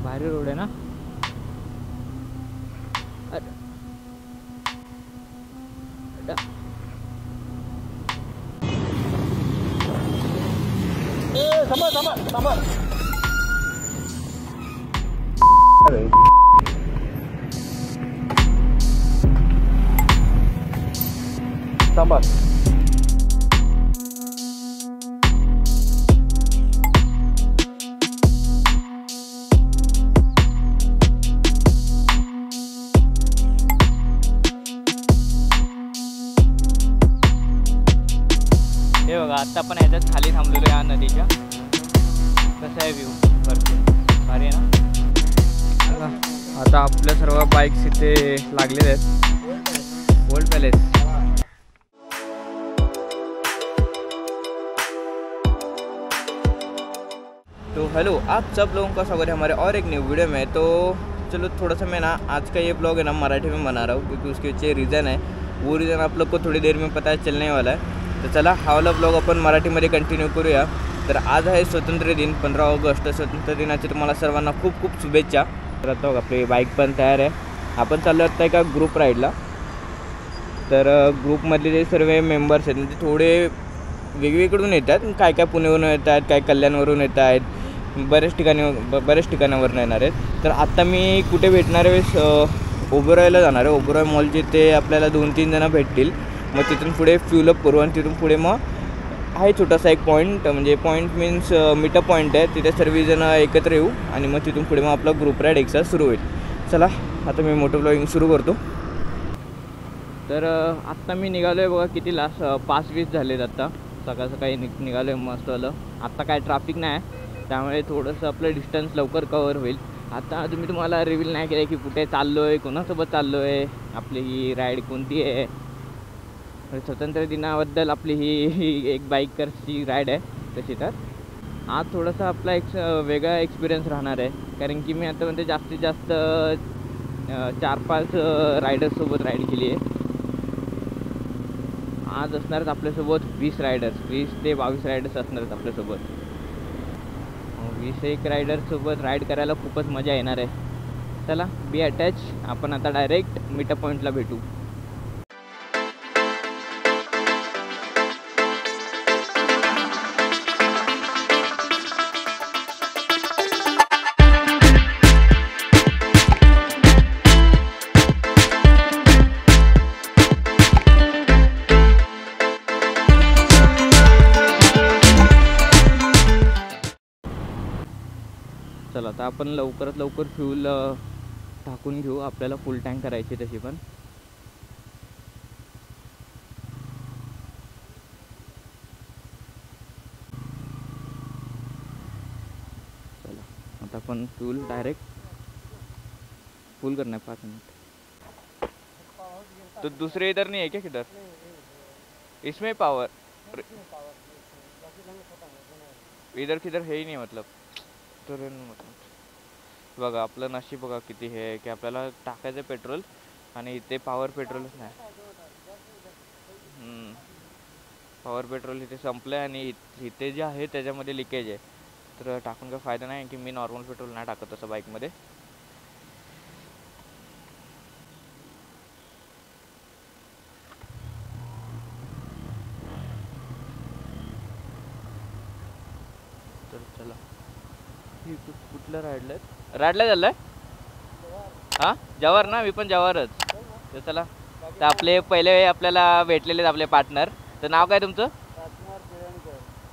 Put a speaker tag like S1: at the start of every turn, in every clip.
S1: भारी रोड आहे ना.
S2: थांबा थांबा थांबा. थांबा.
S1: हे बघा आता आपण ह्याच्यात खाली थांबलेलो या नदीच्या. कसं आहे व्ह्यू भरपूर भारी आहे ना. आता आपल्या सर्व बाईक्स इथे लागलेले आहेत. Old palace. तो हेलो आप सब लोगों का स्वागत है हमारे और एक न्यू वीडियो में। तो चलो थोड़ा सा मैं ना आज का ये ब्लॉग है ना मराठी में बना रहा हूँ क्योंकि उसके पीछे रीज़न है। वो रीज़न आप लोग को थोड़ी देर में पता चलने वाला है। तर चला हा वाला ब्लॉग आपण मराठीमध्ये कंटिन्यू करूया। तर आज आहे स्वातंत्र्य दिन 15 ऑगस्ट। स्वातंत्र्य दिनाची तुम्हाला सर्वांना खूप खूप शुभेच्छा। तर आता आपली बाईक पण तयार आहे। आपण चाललो आहोत एका ग्रुप राईडला। तर ग्रुपमधले जे सर्व मेंबर्स आहेत ते थोडे वेगवेगळीकडून येतात। काय काय पुण्यावरून येतात, काय कल्याणवरून येत आहेत, बऱ्याच ठिकाणावरून येणार आहेत। तर आत्ता मी कुठे भेटणार आहे, ओबेरॉयला जाणार आहे। ओबेरॉय मॉलचे ते आपल्याला 2-3 जण भेटतील। मग तिथून पुढे फ्युलअप करू आणि तिथून पुढे मग आहे छोटासा एक पॉईंट, म्हणजे पॉईंट मीन्स मीटअप पॉईंट आहे। तिथे सर्वजण एकत्र येऊ आणि मग तिथून पुढे मग आपला ग्रुप राईड एकसाथ सुरू होईल। चला आता मी मोटो ब्लॉगिंग सुरू करतो। तर आत्ता मी निघालो आहे बघा, किती लास्ट 5:20 झालेत आत्ता। सकाळ सकाळी निघालो आहे मस्त आलं। आत्ता काय ट्रॅफिक नाही आहे त्यामुळे थोडंसं आपलं डिस्टन्स लवकर कवर होईल। आता मी तुम्हाला रिव्हील नाही केलं की कुठे चाललो आहे, कोणासोबत चाललो आहे, आपली ही राईड कोणती आहे। स्वातंत्र्य दिनाबद्दल आपली ही एक बाईकर्सची राईड आहे तशी। तर आज थोडासा आपला एक वेगळा एक्सपिरियन्स राहणार आहे, कारण की मी आतापर्यंत जास्तीत जास्त 4-5 रायडर्ससोबत राईड केली आहे। आज असणार आहेत आपल्यासोबत 20 रायडर्स, 20 ते 22 रायडर्स असणार आहेत आपल्यासोबत। 20 रायडर्ससोबत राईड करायला खूपच मजा येणार आहे। चला बी अटॅच, आपण आता डायरेक्ट मीटअप पॉईंटला भेटू। चला आता आपण लवकरात लवकर फ्यूल टाकून घेऊ, आपल्याला फुल टँक करायची तशी पण। चला आता आपण फ्यूल डायरेक्ट फुल करना है 5 मिनट। तो दूसरे इधर नहीं है क्या, किधर इसमें पावर इधर किधर है ही नहीं, मतलब तर बघा आपलं नशीब बघा किती हे की आपल्याला टाकायचं पेट्रोल आणि इथे पॉवर पेट्रोलच नाही। पॉवर पेट्रोल इथे संपलं आहे आणि इथे जे आहे त्याच्यामध्ये लिकेज आहे। तर टाकून काय फायदा नाही की मी नॉर्मल पेट्रोल नाही टाकत तसं बाईकमध्ये। तर चला कुठलं राईडला झालंय हां जवाहर ना, मी पण जवाहरच। तर चला तर आपले पहिले आपल्याला भेटलेले आपले पार्टनर। तर नाव काय तुमचं?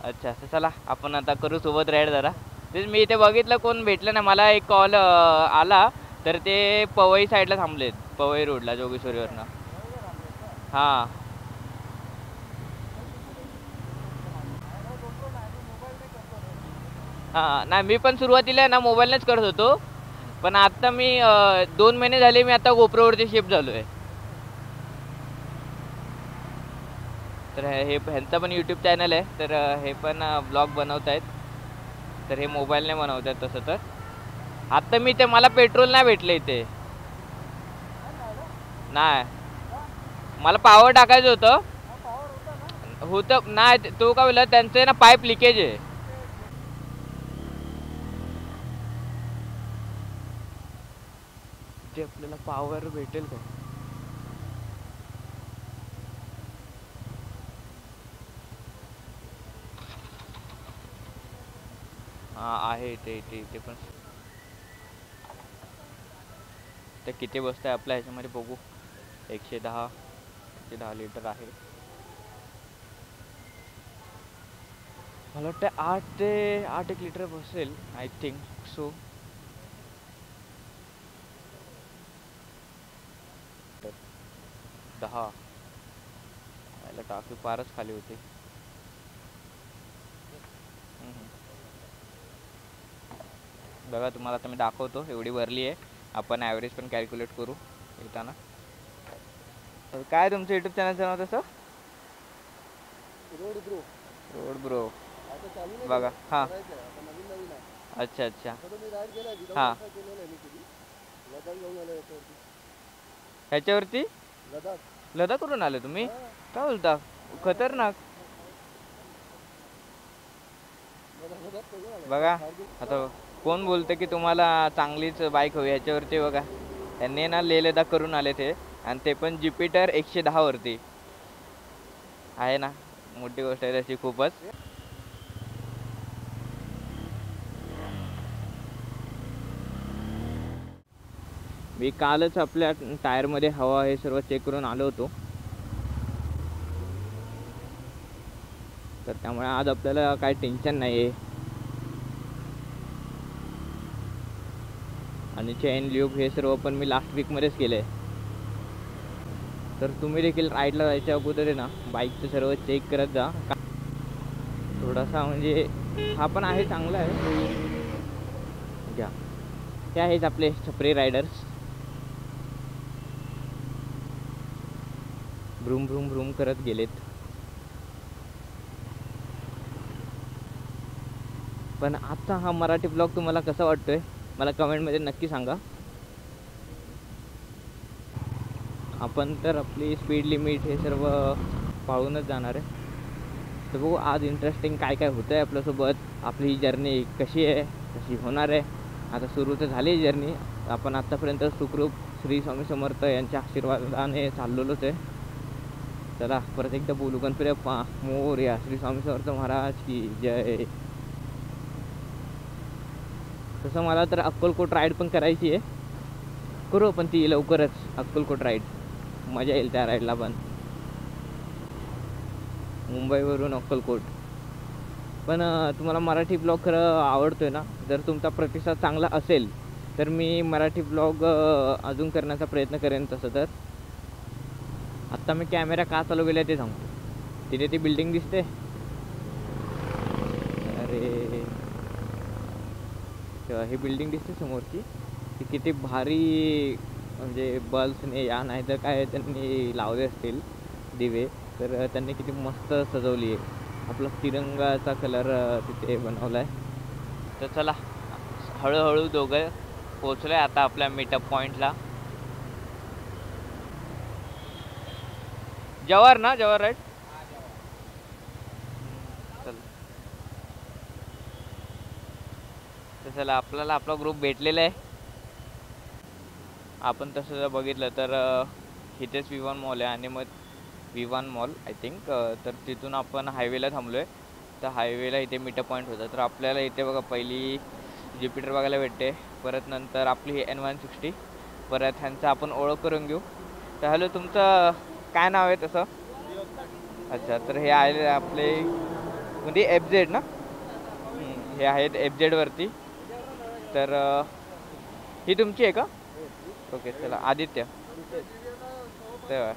S1: अच्छा, तर चला आपण आता करू सोबत राईड जरा। तेच मी इथे बघितलं कोण भेटलं नाही मला, एक कॉल आला तर ते पवई साईडला थांबलेत, पवई रोडला जोगेश्वरीवरनं। हां हां नाही मी पण सुरुवातीला ना मोबाईलनेच करत होतो, पण आता मी 2 महिने झाले मी आता गोप्रोवरती शिफ्ट झालो आहे। तर हे ह्यांचा पण यूट्यूब चॅनल आहे, तर हे पण ब्लॉग बनवत आहेत। तर हे मोबाईलने बनवत आहेत तसं। तर आत्ता मी ते मला पेट्रोल नाही भेटलं इथे, नाही मला पॉवर टाकायचं होतं नाही, तो काय बोलला त्यांचं ना पाईप लिकेज आहे। इथे आपल्याला पॉवर भेटेल का? हा आहे इथे इथे इथे पण. तर किती बसतं आपल्या ह्याच्यामध्ये बघू. 110 लिटर आहे. मला वाटतं 8 एक लिटर बसेल, आय थिंक सो. तर 10 याला टाकी फारच खाली होती. बघा तुम्हाला आता मी दाखवतो एवढी भरली आहे. आपण ॲव्हरेज पण कॅल्क्युलेट करू येताना. तर काय तुमचं यूट्यूब चॅनलचं नाव तसं? Road bro. बघा हां. अच्छा अच्छा हां. ह्याच्यावरती लदाखवरून आले तुम्ही? काय बोलता? खतरनाक. बघा आता कोण बोलतं की तुम्हाला चांगलीच बाईक हवी. ह्याच्यावरती बघा त्यांनी ना लेह लदाख करून आले ते, आणि ते पण ज्युपिटर 110 वरती आहे ना. मोठी गोष्ट आहे त्याची खूपच. मी कालच आपल्या टायरमध्ये हवा हे सर्व चेक करून आलो होतो. तर त्यामुळे आज आपल्याला काही टेन्शन नाही आहे. आणि चेन ल्यूब हे सर्व पण मी लास्ट वीकमध्येच केलं आहे. तर तुम्ही देखील राईडला जायच्या अगोदर आहे ना बाईकचं सर्व चेक करत जा. थोडासा म्हणजे हा पण आहे चांगला आहे. घ्या. हे आहेत आपले छपरी रायडर्स. भ्रूम भ्रूम भ्रूम करत गेलेत. पण आजचा हा मराठी ब्लॉग तुम्हाला कसा वाटतोय मला कमेंटमध्ये नक्की सांगा. आपण तर आपली स्पीड लिमिट हे सर्व पाळूनच जाणार आहे. तर बघू आज इंटरेस्टिंग काय काय होतं आहे आपल्यासोबत. आपली ही जर्नी कशी आहे, कशी होणार आहे. आता सुरू तर झाली आहे जर्नी. आपण आत्तापर्यंत सुखरूप श्री स्वामी समर्थ यांच्या आशीर्वादाने चाललेलोच आहे. चला परत एकदा बोलू. गणपती बाप्पा मोरया. श्री स्वामी समर्थ महाराज की जय. तसं मला तर अक्कलकोट राईड पण करायची आहे. करू पण ती लवकरच अक्कलकोट राईड. मजा येईल त्या राईडला पण. मुंबईवरून अक्कलकोट. पण तुम्हाला मराठी ब्लॉग खरं आवडतोय ना. जर तुमचा प्रतिसाद चांगला असेल तर मी मराठी ब्लॉग अजून करण्याचा प्रयत्न करेन. तसं तर आत्ता मी कॅमेरा का चालू केला ते सांगतो. तिथे ती बिल्डिंग दिसते. अरे ही बिल्डिंग दिसते समोरची. ती किती भारी म्हणजे बल्बने या नाही तर काय त्यांनी लावले असतील दिवे. तर त्यांनी किती मस्त सजवली आहे. आपला तिरंगाचा कलर तिथे बनवला आहे. तर चला हळूहळू दोघं पोचलो आहे आता आपल्या मीटअप पॉईंटला. जवाहर ना, जवाहर राईट. चला तर चला आपल्याला आपला ग्रुप भेटलेला आहे. आपण तसं जर बघितलं तर इथेच विवान मॉल आहे आणि मग विवान मॉल आय थिंक. तर तिथून आपण हायवेला थांबलो आहे. तर हायवेला इथे मीटअप पॉईंट होता. तर आपल्याला इथे बघा पहिली ज्युपिटर बघायला भेटते. परत नंतर आपली ही N160. परत ह्यांचं आपण ओळख करून घेऊ. तर हॅलो तुमचं काय नाव आहे तसं? अच्छा तर हे आहे आपले म्हणजे FZ ना. हे आहेत FZ वरती. तर ही तुमची आहे का? ओके चला आदित्य. तर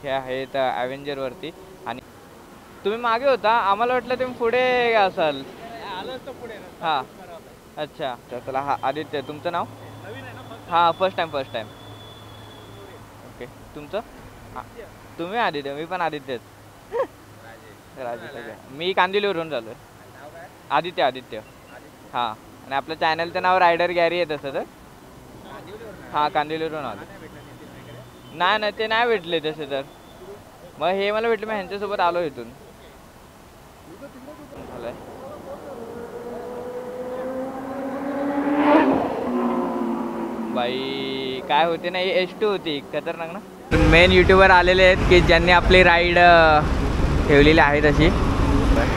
S1: हे आहेत ॲव्हेंजरवरती. आणि तुम्ही मागे होता आम्हाला वाटलं तुम्ही पुढे असाल. हां अच्छा तर चला हा आदित्य. तुमचं नाव? हां फर्स्ट टाईम. ओके तुमचं? तुम्ही आदित्य. मी पण आदित्यच. राजेश सगळं. मी कांदिवलीवरून झालो आहे. आदित्य. हां आणि आपलं चॅनलचं नाव रायडर गॅरी आहे तसं तर. हां कांदिवलीवरून आलो. नाही ते नाही भेटले तसे तर. मग हे मला भेटलं. मी ह्यांच्यासोबत आलो इथून. झालं बाई काय होते ना, H2 होती खतरनाक ना. मेन यूट्यूबर आलेले आहेत की ज्यांनी आपली राईड ठेवलेली आहे तशी.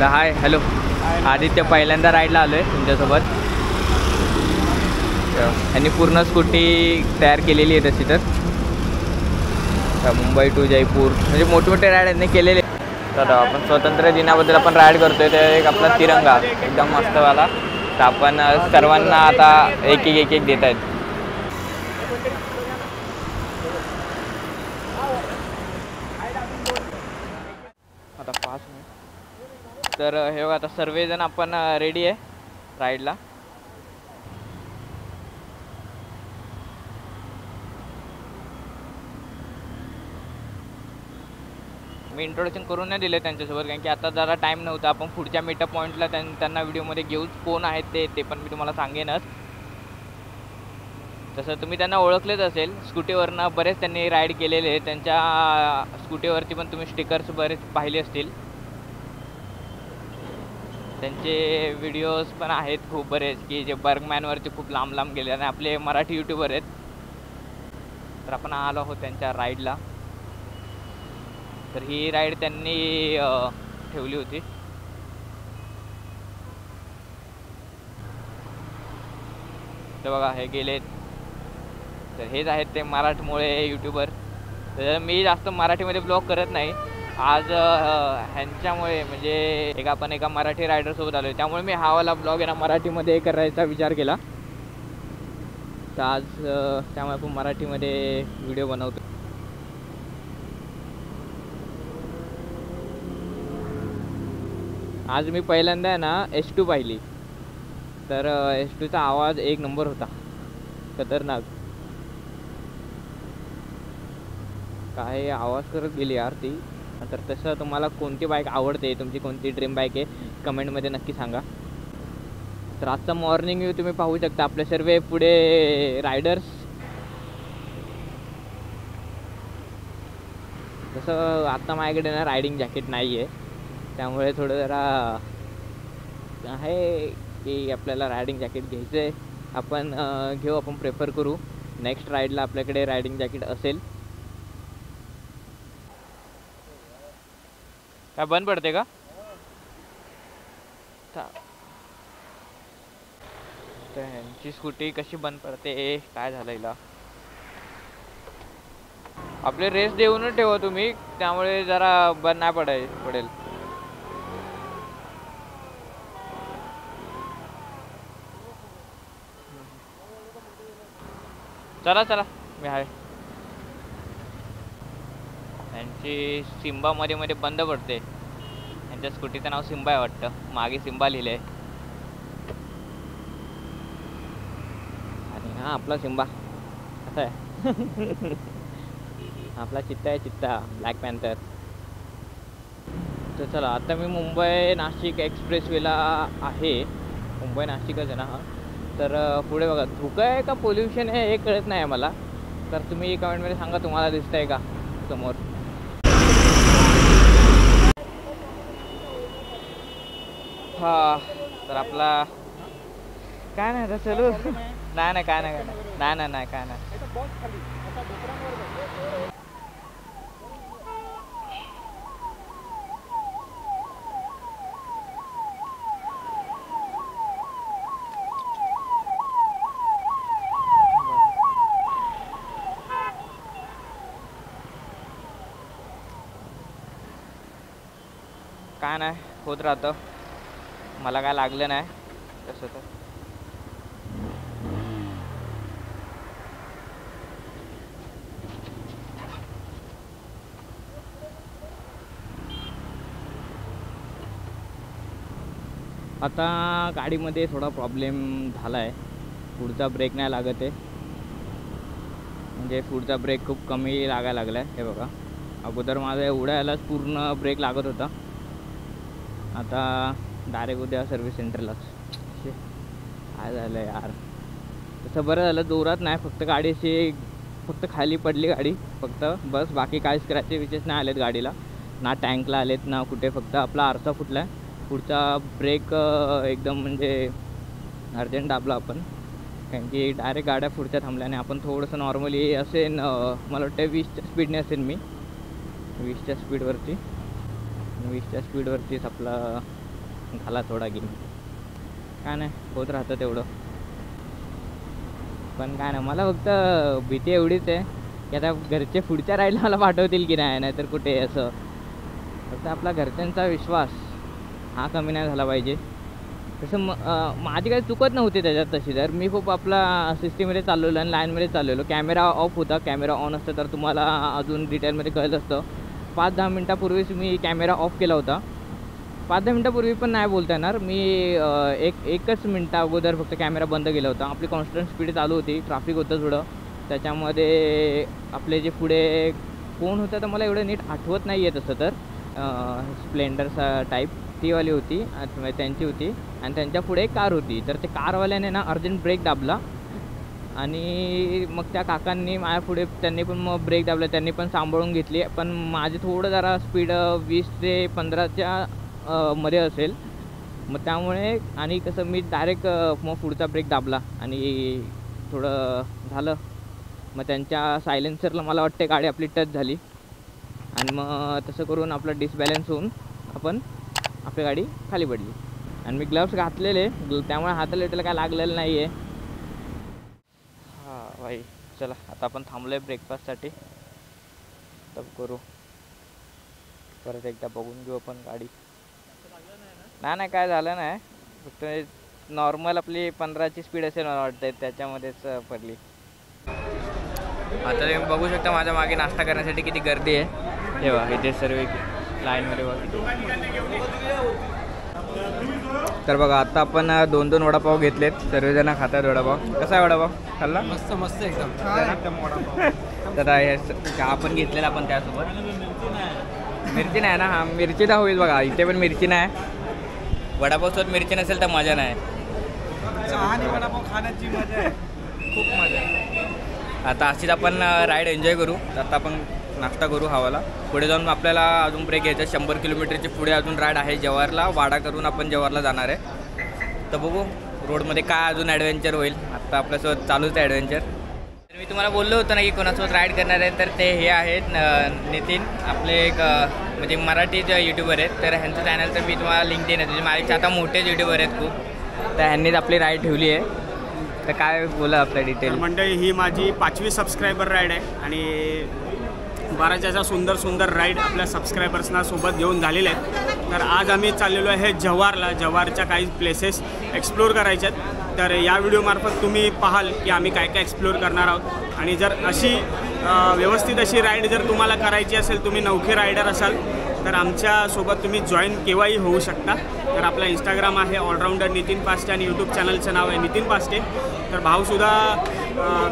S1: हाय हॅलो आदित्य, पहिल्यांदा राईडला आलो आहे तुमच्यासोबत. यांनी पूर्ण स्कूटी तयार केलेली आहे तशी. तर मुंबई टू जयपूर म्हणजे मोठमोठे राईड यांनी केलेले. तर आपण स्वातंत्र्य दिनाबद्दल आपण राईड करतोय. ते एक आपला तिरंगा एकदम मस्तवाला. तर आपण सर्वांना आता एक एक देत आहेत. आता 5 मिनिट. तर हे बघा आता सर्वजण आपण रेडी आहे राईडला. मी इंट्रोडक्शन करून नाही दिले त्यांच्यासोबत, कारण की आता जरा टाईम नव्हता. आपण पुढच्या मीटअप पॉईंटला त्यांना व्हिडिओमध्ये घेऊ. कोण आहेत ते पण मी तुम्हाला सांगेनच. तसं तुम्ही त्यांना ओळखलेच असेल, स्कूटीवरनं बरेच त्यांनी राईड केलेले. त्यांच्या स्कूटीवरती पण तुम्ही स्टिकर्स बरेच पाहिले असतील. त्यांचे व्हिडिओज पण आहेत खूप बरेच की जे बर्गमॅनवरती खूप लांब लांब गेले आणि आपले मराठी यूट्यूबर आहेत. तर आपण आलो आहोत त्यांच्या राईडला. तर ही राईड त्यांनी ठेवली होती. तर बघा हे गेलेत. तर हेच आहेत ते मराठमोळे यूट्यूबर. तर मी जास्त मराठीमध्ये ब्लॉग करत नाही. आज ह्यांच्यामुळे म्हणजे एका मराठी रायडरसोबत आलो आहे, त्यामुळे मी हा वाला ब्लॉग आहे ना मराठीमध्ये करायचा विचार केला. तर आज त्यामुळे आपण मराठीमध्ये व्हिडिओ बनवतो. आज मी पहिल्यांदा आहे ना H2 पाहिली. तर H2चा आवाज एक नंबर होता, खतरनाक. काय आवाज करत गेली यार ती. तर तसं तुम्हाला कोणती बाईक आवडते, तुमची कोणती ड्रीम बाईक आहे, कमेंटमध्ये नक्की सांगा. तर आजचा मॉर्निंग व्ह्यू तुम्ही पाहू शकता. आपले सर्व पुढे रायडर्स. तसं आत्ता माझ्याकडे ना रायडिंग जॅकेट नाही आहे, त्यामुळे थोडं जरा आहे की आपल्याला रायडिंग जॅकेट घ्यायचं आहे. आपण घेऊ, आपण प्रेफर करू. नेक्स्ट राईडला आपल्याकडे रायडिंग जॅकेट असेल. काय बंद पडते का? तर ह्यांची स्कूटी कशी बंद पडते, काय झालं हिला. आपले रेस देऊनच ठेवा तुम्ही, त्यामुळे जरा बंद नाही पडेल. चला चला मी आहे. यांची सिम्बा मध्ये मध्ये बंद पडते. यांच्या स्कूटीचं नाव सिम्बा आहे वाटतं, मागे सिम्बा लिहिलंय. आणि हा आपला सिम्बा कसा आहे. आपला चित्ता आहे, चित्ता ब्लॅक पॅन्थर. तर चला आता मी मुंबई नाशिक एक्सप्रेसवेला आहे. मुंबई नाशिकच आहे ना हा. तर पुढे बघा धुकं आहे का पोल्युशन आहे हे कळत नाही आहे मला. तर तुम्ही कमेंटमध्ये सांगा तुम्हाला दिसतंय का समोर. हा तर आपला काय नाही चलू. नाही काय नाही काय नाही. काय नाही होत राहतं. मला काय लागलं नाही तसं. तर आता गाडीमध्ये थोडा प्रॉब्लेम झाला आहे. पुढचा ब्रेक नाही लागत आहे. म्हणजे पुढचा ब्रेक खूप कमी लागायला लागला आहे. हे बघा अगोदर माझा एवढ्या यालाच पूर्ण ब्रेक लागत होता. आता डायरेक्ट उद्या सर्व्हिस सेंटरलाच. काय झालं यार. तसं बरं झालं जोरात नाही, फक्त गाडी अशी फक्त खाली पडली गाडी फक्त, बस. बाकी काय स्क्रॅचेस विचेस नाही आलेत गाडीला, ना टँकला आलेत ना कुठे. फक्त आपला आरसा फुटला आहे. पुढचा ब्रेक एकदम म्हणजे अर्जंट दाबला आपण. कारण की डायरेक्ट गाड्या पुढच्या थांबल्या आणि आपण थोडंसं नॉर्मली असेल मला वाटतं 20च्या स्पीडने असेल मी 20च्या स्पीडवरती 20च्या स्पीडवरतीच आपला झाला थोडा गेम. काय नाही होत राहतं तेवढं. पण काय नाही मला फक्त भीती एवढीच आहे की आता घरचे पुढच्या राईडला मला पाठवतील की नाही, नाहीतर कुठे असं. फक्त आपला घरच्यांचा विश्वास हा कमी नाही झाला पाहिजे. तसं माझी काही चुकत नव्हती त्याच्यात तशी. तर मी खूप आपला सिस्टीममध्ये चाललेलो आणि लाईनमध्ये चाललेलो. कॅमेरा ऑफ होता, कॅमेरा ऑन असतं तर तुम्हाला अजून डिटेलमध्ये कळत असतं. 5-10 मिनटापूर्वीच मी कॅमेरा ऑफ केला होता. 5-10 मिनटापूर्वी पण नाही बोलता येणार मी. एकच मिनटा अगोदर फक्त कॅमेरा बंद केला होता. आपली कॉन्स्टंट स्पीड चालू होती, ट्रॅफिक होतं थोडं. त्याच्यामध्ये आपले जे पुढे कोण होतं तर मला एवढं नीट आठवत नाही आहे तसं तर. स्प्लेंडर टाईप ती वाली होती त्यांची होती आणि त्यांच्या पुढे एक कार होती. तर ते कारवाल्याने ना अर्जंट ब्रेक दाबला आणि मग त्या काकांनी माझ्या पुढे त्यांनी पण मग ब्रेक दाबला, त्यांनी पण सांभाळून घेतली. पण माझे थोडं जरा स्पीड 20 ते 15च्या मध्ये असेल. मग त्यामुळे आणि कसं मी डायरेक्ट मग पुढचा ब्रेक दाबला आणि थोडं झालं. मग त्यांच्या सायलेन्सरला मला वाटते गाडी आपली टच झाली आणि मग तसं करून आपला डिसबॅलन्स होऊन आपली गाडी खाली पडली. आणि मी ग्लव्स घातलेले त्यामुळे हाताला इथलं काय लागलेलं नाही आहे. हां भाई चला आता आपण थांबलो आहे ब्रेकफास्टसाठी. तब करू परत एकदा बघून घेऊ आपण गाडी. नाही काय झालं नाही, फक्त नॉर्मल आपली 15ची स्पीड असेल मला वाटतं त्याच्यामध्येच पडली. आता तुम्ही बघू शकता माझ्या मागे नाश्ता करण्यासाठी किती गर्दी आहे. हे बघा इथे सर्व लाईनमध्ये बघा. तर बघा आता आपण 2-2 वडापाव घेतलेत. सर्वजण खातात वडापाव. कसा आहे वडापाव? खाल्ला?
S2: मस्त मस्त एकदम
S1: तर चहा पण घेतलेला आपण त्यासोबत. मिरची नाही ना? हां मिरची तर होईल बघा. इथे पण मिरची नाही. वडापावसोबत मिरची नसेल तर मजा नाही.
S2: चहा आणि वडापाव खाण्याची मजा आहे, खूप मजा आहे.
S1: आता अशीच आपण राईड एन्जॉय करू. आता आपण नाश्ता करू हवाला. पुढे जाऊन आपल्याला अजून ब्रेक घ्यायचा. 100 किलोमीटरची पुढे अजून राईड आहे जव्हारला. वाडा करून आपण जव्हारला जाणार आहे. तर बघू रोडमध्ये काय अजून ॲडव्हेंचर होईल. आत्ता आपल्यासोबत चालूच आहे ॲडव्हेंचर. तर मी तुम्हाला बोललो होतं ना की कोणासोबत राईड करणार आहे. तर ते हे आहेत नितीन, आपले एक म्हणजे मराठी यूट्यूबर आहेत. तर ह्यांचं चॅनल तर मी तुम्हाला लिंक देईन. म्हणजे माझ्या आता मोठेच यूट्यूबर आहेत खूप. तर ह्यांनीच आपली राईड ठेवली आहे. तर काय बोला आपल्या डिटेल.
S3: मंडळी ही माझी 5वी सबस्क्रायबर राईड आहे आणि बऱ्याच सुंदर सुंदर राईड आपल्या सबस्क्रायबर्सना सोबत घेऊन झालेले आहेत. तर आज आम्ही चाललेलो आहे जव्हारला. जव्हारच्या काही प्लेसेस एक्सप्लोर करायच्या आहेत. तर या व्हिडिओमार्फत तुम्ही पाहाल की आम्ही काय काय एक्सप्लोर करणार आहोत. आणि जर अशी व्यवस्थित अशी राईड जर तुम्हाला करायची असेल, तुम्ही नवखे रायडर असाल तर आमच्यासोबत तुम्ही जॉईन केव्हाही होऊ शकता. तर आपला इंस्टाग्राम आहे ऑलराऊंडर नितीन पास्टे आणि यूट्यूब चॅनलचं नाव आहे नितीन पास्टे. तर भाऊसुद्धा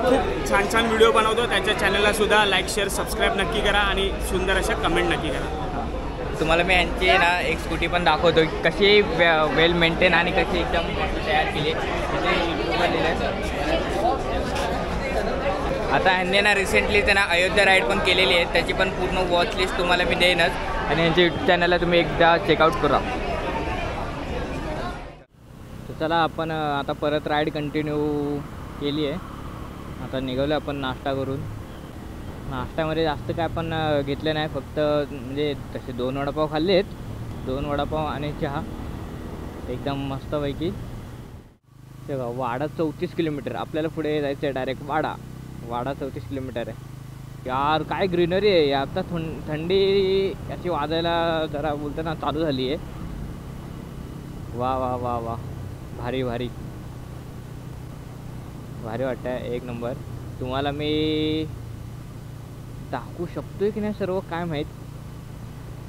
S3: खूप छान छान व्हिडिओ बनवतो. त्याच्या चॅनललासुद्धा लाईक शेअर सबस्क्राईब नक्की करा आणि सुंदर अशा कमेंट नक्की करा.
S1: तुम्हाला मी यांची ना एक स्कूटी पण दाखवतो कशी वेल मेंटेन आणि कशी एकदम तयार केली. आता ह्यांनी ना रिसेंटली त्यांना अयोध्या राईड पण केलेली आहे. त्याची पण पूर्ण वॉच लिस्ट तुम्हाला मी देईनच आणि यांच्या यूट्यूब चॅनलला तुम्ही एकदा चेकआउट करा. तर चला आपण आता परत राईड कंटिन्यू केली आहे. आता निघालो आपण नाश्ता करून. नाश्त्यामध्ये जास्त काय पण घेतलं नाही, फक्त म्हणजे तसे 2 वडापाव खाल्ले आहेत. 2 वडापाव आणि चहा एकदम मस्तपैकी. तेव्हा वाडा 34 किलोमीटर आपल्याला पुढे जायचं आहे. डायरेक्ट वाडा 34 किलोमीटर आहे. यार काय ग्रीनरी आहे. आता थंडी अशी वाजायला जरा बोलताना चालू झाली आहे. वा वा वा वा भारी भारी भारी वाटतं आहे. एक नंबर. तुम्हाला मी दाखवू शकतोय की नाही सर्व काय माहीत,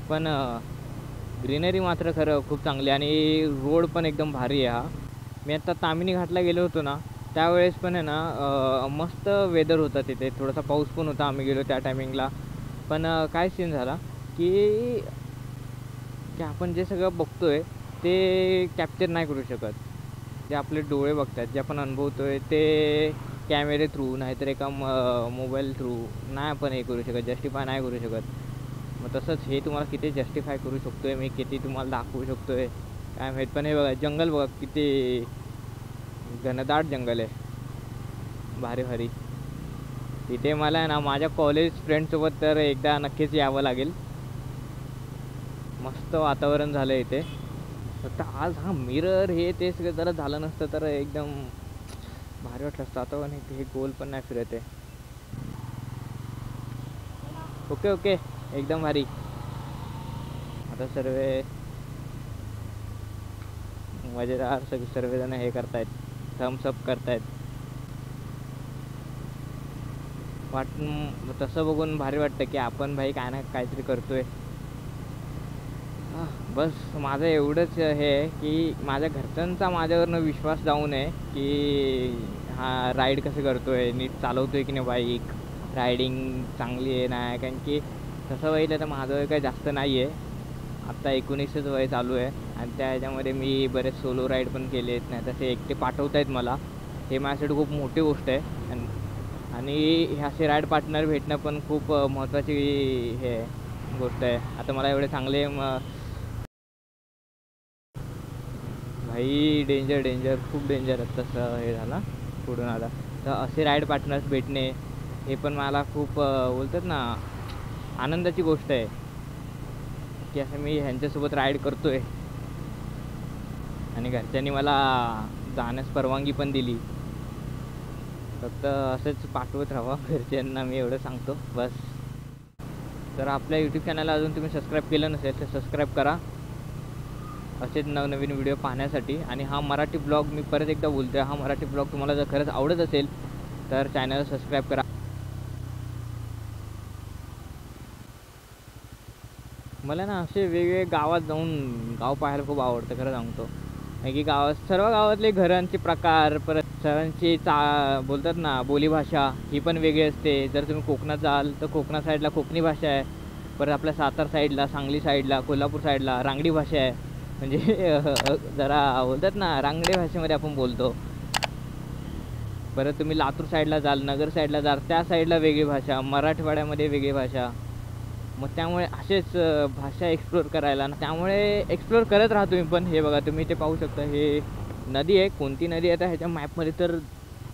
S1: पण ग्रीनरी मात्र खरं खूप चांगली आणि रोड पण एकदम भारी आहे. हा मी आता तामिनी घाटला गेलो होतो ना त्यावेळेस पण आहे ना मस्त वेदर होता तिथे. थोडासा पाऊस पण होता आम्ही गेलो त्या टायमिंगला. पण काय सीन झाला की आपण जे सगळं बघतोय ते कॅप्चर नाही करू शकत. जे आपले डोळे बघतात, जे आपण अनुभवतोय ते कॅमेरे थ्रू नाहीतर एका मोबाईल थ्रू नाही आपण हे करू शकत, जस्टिफाय नाही करू शकत. मग तसंच हे तुम्हाला किती जस्टिफाय करू शकतो आहे मी, किती तुम्हाला दाखवू शकतो आहे काय माहीत. पण हे बघा जंगल बघा किती घनदाट जंगल आहे. भारी भारी. इथे मला ना माझ्या कॉलेज फ्रेंडसोबत तर एकदा नक्कीच यावं लागेल. मस्त वातावरण झालं इथे. फक्त आज हा मिरर हे ते सगळं जरा झालं नसतं तर एकदम भारी वाटलं असतं. आता पण हे गोल पण नाही फिरत आहे. ओके ओके एकदम भारी. आता मजेदार सर्वजण हे करतायत, थम्सअप करतायत. तसं बघून भारी वाटतं की आपण भाई काय ना काहीतरी करतोय. बस माझं एवढंच हे आहे की माझ्या घरच्यांचा माझ्यावरनं विश्वास जाऊ नये की हा राईड कसं करतोय, नीट चालवतोय की नाही बाईक, रायडिंग चांगली आहे नाही. कारण की तसं बघितलं तर माझं वय काही जास्त नाही आहे. आत्ता 19च वय चालू आहे आणि त्या ह्याच्यामध्ये मी बरेच सोलो राईड पण केले आहेत. नाही तसे एकटे पाठवत आहेत मला. हे माझ्यासाठी खूप मोठी गोष्ट आहे आणि हे असे राईड पार्टनर भेटणं पण खूप महत्त्वाची हे गोष्ट आहे. आता मला एवढे चांगले भाई डेंजर खूप डेंजर आहे. तसं हे झालं पुढून आला तर असे राईड पार्टनर्स भेटणे हे पण मला खूप बोलतात ना आनंदाची गोष्ट आहे की असं मी ह्यांच्यासोबत राईड करतोय. आणि घरच्यांनी मला जाण्यास परवानगी पण दिली. फक्त असंच पाठवत राहा घरच्यांना, मी एवढं सांगतो बस. तर आपल्या यूट्यूब चॅनलला अजून तुम्ही सबस्क्राईब केलं नसेल तर सबस्क्राईब करा असेच नवनवीन व्हिडिओ पाहण्यासाठी. आणि हा मराठी ब्लॉग मी परत एकदा बोलतोय, हा मराठी ब्लॉग तुम्हाला जर खरंच आवडत असेल तर चॅनलला सबस्क्राईब करा. मला ना असे वेगवेगळे गावात जाऊन गाव पाहायला खूप आवडतं खरं सांगतो. कारण की सर्व गावातले घरांचे प्रकार, परत सर्वांची बोलतात ना बोलीभाषा ही पण वेगळी असते. जर तुम्ही कोकणात जाल तर कोकणा साईडला कोकणी भाषा आहे. परत आपल्या सातारा साईडला, सांगली साईडला, कोल्हापूर साईडला रांगडी भाषा आहे. म्हणजे जरा बोलतात ना रांगडी भाषेमध्ये आपण बोलतो. परत तुम्ही लातूर साईडला जाल, नगर साईडला जाल, त्या साईडला वेगळी भाषा, मराठवाड्यामध्ये वेगळी भाषा. मग त्यामुळे असेच भाषा एक्सप्लोर करायला, त्यामुळे एक्सप्लोर करत राहा तुम्ही पण. हे बघा तुम्ही ते पाहू शकता, हे नदी आहे. कोणती नदी आहे ह्याच्या मॅपमध्ये तर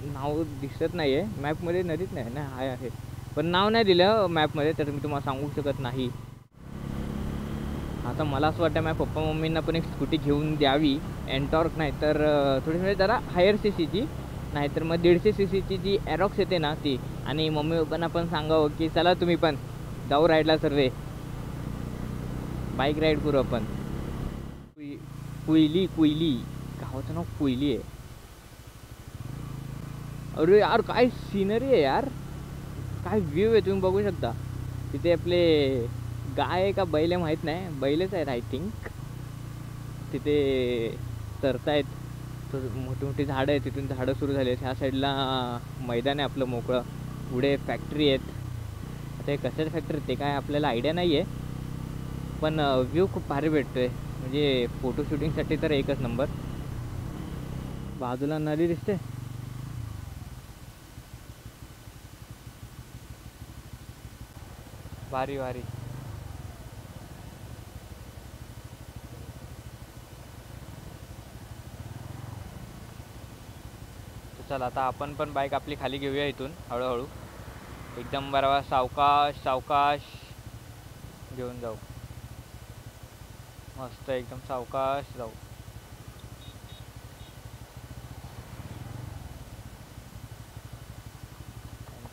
S1: नाव दिसत नाही आहे. मॅपमध्ये नदीच नाही ना, आहे पण नाव नाही दिलं मॅपमध्ये, तर मी तुम्हाला सांगू शकत नाही. आता मला असं वाटतं माझ्या पप्पा मम्मींना पण एक स्कूटी घेऊन द्यावी, एनटॉर्क नाही तर थोडी म्हणजे जरा हायर CCची, नाहीतर मग 150 CCची जी ॲरॉक्स येते ना ती. आणि मम्मी पप्पांना पण सांगावं की चला तुम्ही पण जाऊ राईडला, सर्वे बाईक राईड करू आपण. कुईली गावाचं नाव कुईली आहे. अरे यार काय सिनरी आहे यार, काय व्ह्यू आहे तुम्ही बघू शकता. तिथे आपले गाय आहे का बैल आहे माहीत नाही, बैलच आहेत आय थिंक. तिथे चरतायत. मोठी मोठी झाडं आहेत, तिथून झाडं सुरू झाली आहेत. ह्या साईडला मैदान आहे आपलं मोकळं, पुढे फॅक्टरी आहेत. आता हे कशाच फॅक्टरी ते काय आपल्याला आयडिया नाही आहे, पण व्ह्यू खूप भारी भेटतो आहे. म्हणजे फोटोशूटिंगसाठी तर एकच नंबर. बाजूला नदी दिसते. भारी भारी. चला आता आपण पण बाईक आपली खाली घेऊया इथून हळूहळू. एकदम बरोबर सावकाश घेऊन जाऊ. मस्त एकदम सावकाश जाऊ.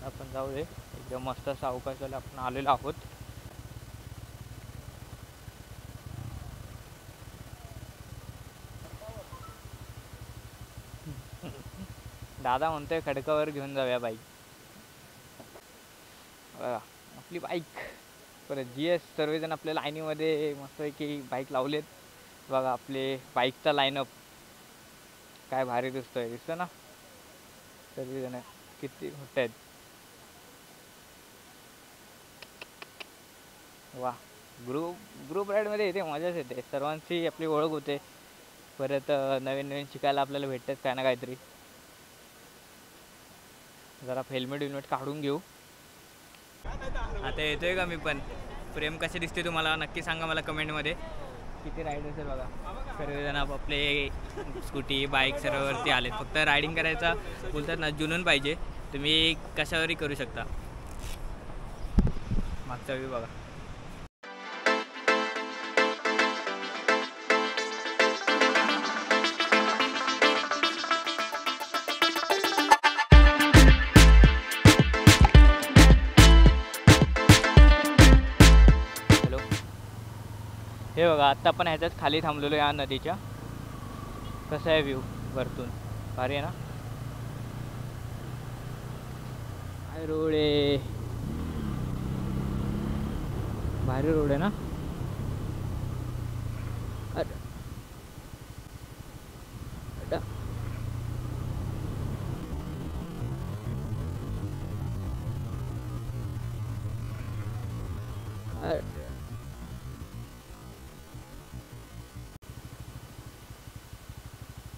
S1: आपण जाऊ दे एकदम मस्त सावकाशाला आपण आलेलो आहोत. दादा म्हणतोय खडकावर घेऊन जाऊया बाईक. आपली बाईक परत GS सर्वजण आपल्या लाईनीमध्ये मस्तपैकी बाईक लावलेत. बघा आपले बाईकचा लाईनअप काय भारी दिसतोय, दिसतं ना सर्वजण किती मोठे आहेत. वा, ग्रुप राईडमध्ये येते मजाच येते. सर्वांची आपली ओळख होते. परत नवीन शिकायला आपल्याला भेटतात काय ना काहीतरी. जरा हेल्मेट काढून घेऊ. आता येतोय का मी पण. प्रेम कसे दिसते तुम्हाला नक्की सांगा मला कमेंटमध्ये. किती रायडर्स आहे बघा, सर्वजण आपले स्कूटी बाईक सर्ववरती आलेत. फक्त रायडिंग करायचा बोलतात ना जुनून पाहिजे. तुम्ही कशावरही करू शकता. मागचा व्ह्यू बघा. हे बघा आत्ता आपण ह्याच्यात खाली थांबलेलो या नदीच्या. कसं आहे व्ह्यू वरतून, भारी आहे ना. काय रोड आहे, भारी रोड आहे ना. अरे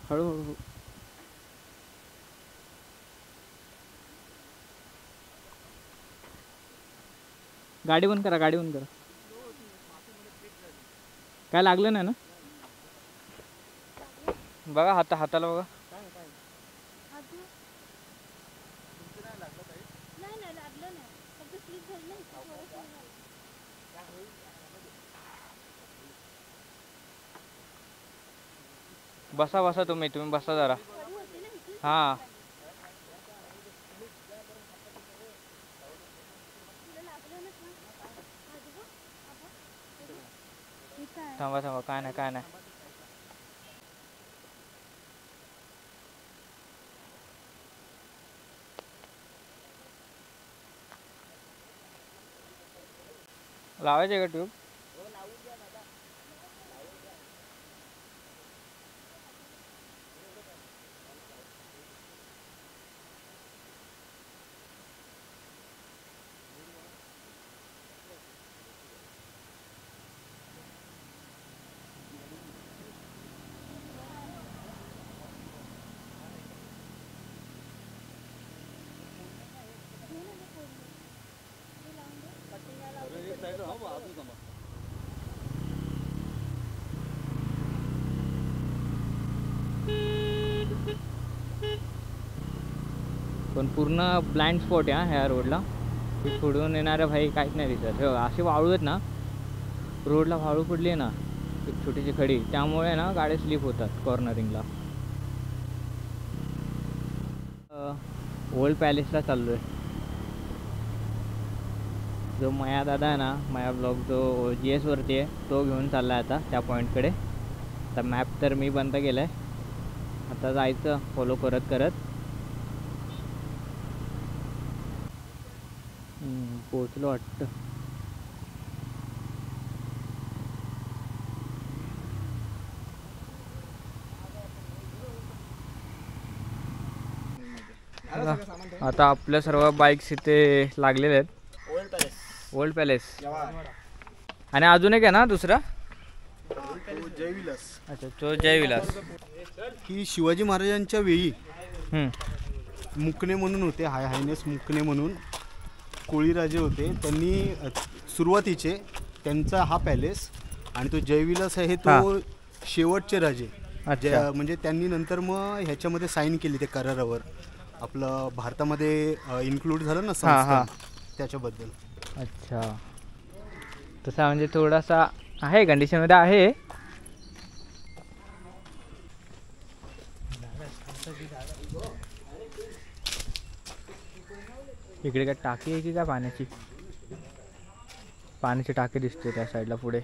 S1: हळूहळू. गाडी बंद करा, गाडी बंद करा. काय लागलं नाही ना. बघा हाताला बघा. बसा तुम्ही बसा जरा. हां थांबा काय नाही. लावायचे का ट्यूब. पण पूर्ण ब्लाइंड स्पॉट आहे ह्या रोडला. पुढून येणाऱ्या भाई काहीच नाही दिसत. हे असे वाळू आहेत ना, रोडला वाळू पडली आहे ना एक छोटीशी खडी, त्यामुळे ना गाड्या स्लिप होतात कॉर्नरिंगला. ओल्ड पॅलेसला चाललो आहे. जो माया दादा आहे ना, माया ब्लॉग जो GS वरती आहे तो घेऊन चालला आहे आता त्या पॉईंटकडे. आता मॅप तर मी बंद केला आहे, आता जायचं फॉलो करत. पोचलो वाटतं. आता आपल्या सर्व बाईक्स इथे लागलेले आहेत. ओल्ड पॅलेस आणि अजून एक आहे ना दुसरा
S2: जयविलास.
S1: अच्छा तो जयविलास.
S2: ही शिवाजी महाराजांच्या वेळी मुकणे म्हणून होते, हायनेस मुकणे म्हणून कोळीराजे होते. त्यांनी सुरुवातीचे त्यांचा हा पॅलेस, आणि तो जयविलास आहे तो शेवटचे राजे. म्हणजे त्यांनी नंतर मग ह्याच्यामध्ये साईन केली ते करारावर, आपलं भारतामध्ये इन्क्लूड झालं ना संस्थान, त्याच्याबद्दल.
S1: अच्छा तसा म्हणजे थोडासा आहे कंडिशनमध्ये आहे. इकडे काय टाकी आहे की काय पाण्याची टाकी दिसते त्या साईडला पुढे.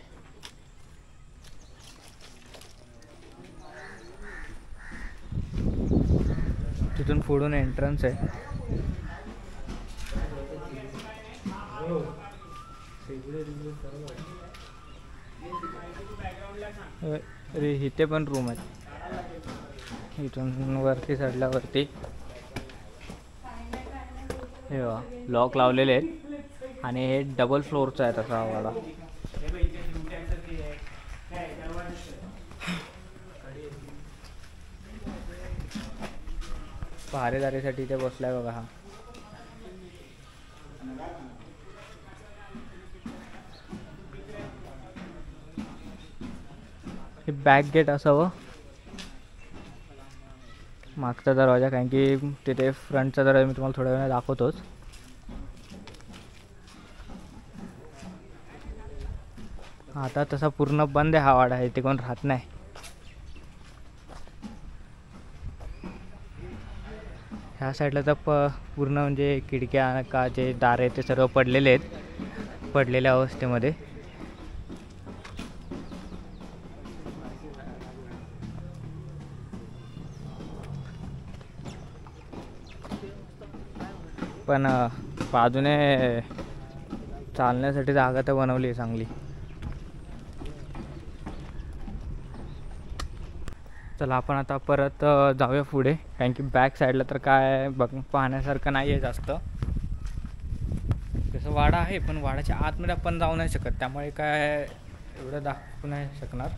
S1: तिथून पुढून एंट्रन्स आहे. अरे इथे पण रूम आहेत. इथून वरती चढल्यावरती हे लॉक लावलेले आहेत आणि हे डबल फ्लोअरचा आहे तसा वाडा. पहारेदारीसाठी इथे बसलाय बघा हा. हे बॅक गेट असावं.
S4: मागचा दरवाजा, कारण की तिथे फ्रंटचा दरवाजा मी तुम्हाला थोड्या वेळाने दाखवतोच. आता तसा पूर्ण बंद आहे हा वाडा, आहे ते कोण राहत नाही. ह्या साईडला तर पूर्ण म्हणजे खिडक्या का जे दार आहे ते सर्व पडलेले आहेत, पडलेल्या अवस्थेमध्ये. पण बाजूने चालण्यासाठी जागा तर बनवली आहे चांगली. चला आपण आता परत जाऊया पुढे, कारण की बॅक साईडला तर काय पाहण्यासारखं नाही आहे जास्त. जसं वाडा आहे पण वाड्याच्या आतमध्ये आपण जाऊ नाही शकत, त्यामुळे काय एवढं दाखवू नाही शकणार.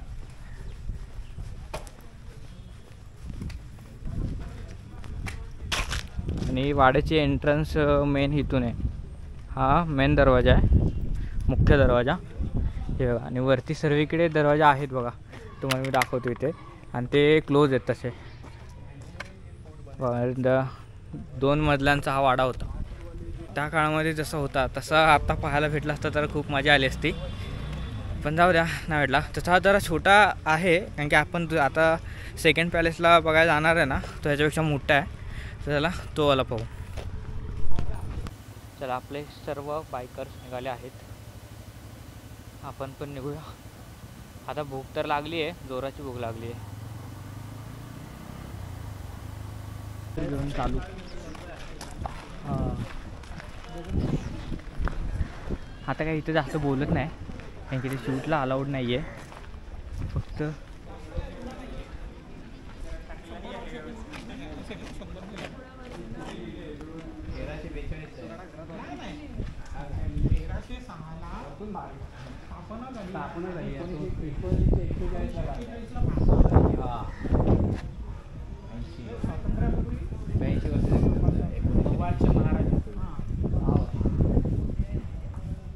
S4: आणि वाड्याची एंट्रन्स मेन इथून आहे. हा मेन दरवाजा आहे, मुख्य दरवाजा हे बघा. आणि वरती सर्वीकडे दरवाजा आहेत बघा, तुम्हाला मी दाखवतो इथे. आणि ते क्लोज आहेत तसे. 2 मजल्यांचा हा वाडा होता. त्या काळामध्ये जसा होता तसा आता पाहायला भेटला असता तर खूप मजा आली असती, पण जाऊ द्या, नाही भेटला. तसा जरा छोटा आहे, कारण की आपण आता सेकंड पॅलेसला बघायला जाणार आहे ना, तो ह्याच्यापेक्षा मोठा आहे. तर चला तो वाला पाहू. चला आपले सर्व बायकर्स निघाले आहेत, आपण पण निघूया. आता भूक तर लागली आहे, जोराची भूक लागली आहे. घेऊन चालू. आता काही इथे जास्त बोलत नाही, कारण की ते शूटला अलाउड नाही आहे. फक्त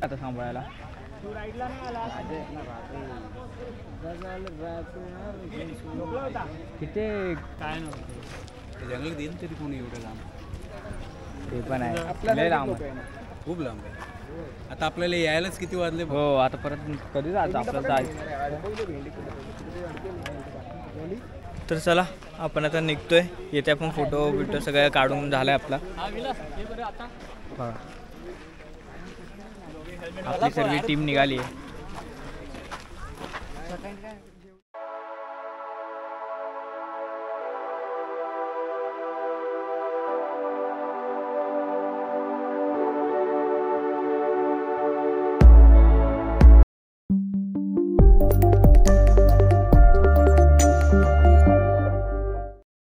S4: आता सांभाळायला तिथे काय नव्हतं
S2: जंगल देईल तरी कोणी एवढं लांब.
S4: ते पण आहे, लय लांब आहे,
S2: खूप लांब आहे. आता आपल्याला यायलाच किती वाजले.
S4: हो आता परत कधी जायचं आपल्याला जायचं. तर चला आपण आता निघतोय. येथे आपण फोटो बिटो सगळं काढून झालं आहे आपला. आपली सर्व टीम निघाली आहे.